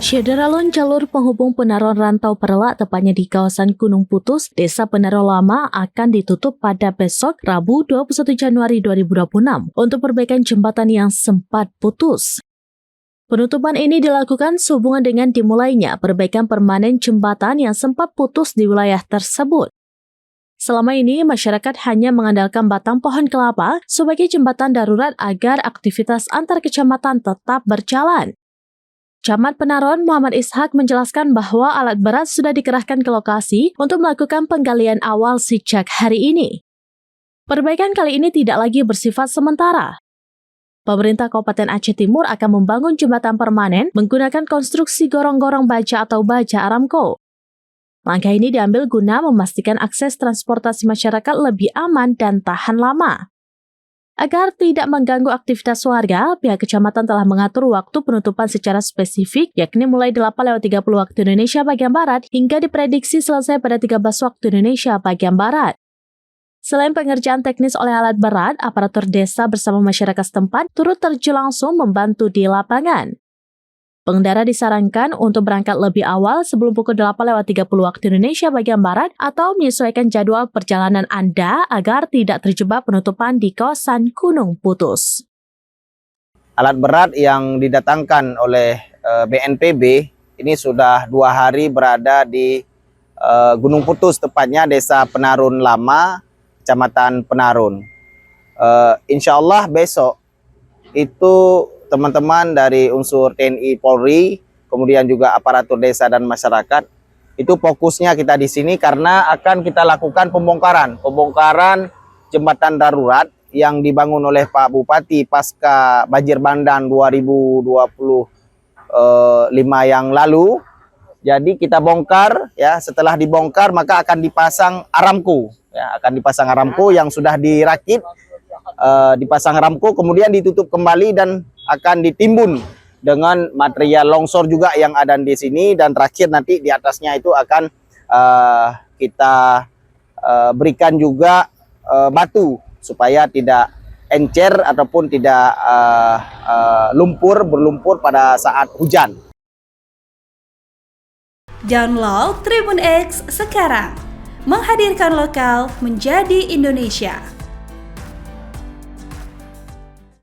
Syederalun jalur penghubung Penaron Rantau Perlak tepatnya di kawasan Gunung Putus, Desa Penaron Lama akan ditutup pada besok Rabu 21 Januari 2026 untuk perbaikan jembatan yang sempat putus. Penutupan ini dilakukan sehubungan dengan dimulainya perbaikan permanen jembatan yang sempat putus di wilayah tersebut. Selama ini, masyarakat hanya mengandalkan batang pohon kelapa sebagai jembatan darurat agar aktivitas antar kecamatan tetap berjalan. Camat Penaron Muhammad Ishak menjelaskan bahwa alat berat sudah dikerahkan ke lokasi untuk melakukan penggalian awal sejak hari ini. Perbaikan kali ini tidak lagi bersifat sementara. Pemerintah Kabupaten Aceh Timur akan membangun jembatan permanen menggunakan konstruksi gorong-gorong baja atau baja Aramco. Langkah ini diambil guna memastikan akses transportasi masyarakat lebih aman dan tahan lama. Agar tidak mengganggu aktivitas warga, pihak kecamatan telah mengatur waktu penutupan secara spesifik, yakni mulai 8:30 waktu Indonesia bagian Barat hingga diprediksi selesai pada 13 waktu Indonesia bagian Barat. Selain pengerjaan teknis oleh alat berat, aparatur desa bersama masyarakat setempat turut terjun langsung membantu di lapangan. Pengendara disarankan untuk berangkat lebih awal sebelum pukul 8:30 waktu Indonesia bagian Barat atau menyesuaikan jadwal perjalanan Anda agar tidak terjebak penutupan di kawasan Gunung Putus. Alat berat yang didatangkan oleh BNPB ini sudah 2 hari berada di Gunung Putus, tepatnya Desa Penarun Lama, Kecamatan Penarun. Insya Allah besok itu teman-teman dari unsur TNI Polri, kemudian juga aparatur desa dan masyarakat, itu fokusnya kita di sini karena akan kita lakukan pembongkaran jembatan darurat yang dibangun oleh Pak Bupati pasca banjir bandang 2025 yang lalu. Jadi kita bongkar, ya. Setelah dibongkar maka akan dipasang Aramco, ya, yang sudah dirakit. Dipasang Aramco, kemudian ditutup kembali dan akan ditimbun dengan material longsor juga yang ada di sini, dan terakhir nanti di atasnya itu akan kita berikan juga batu supaya tidak encer ataupun tidak berlumpur pada saat hujan. Download Tribun X sekarang, menghadirkan lokal menjadi Indonesia.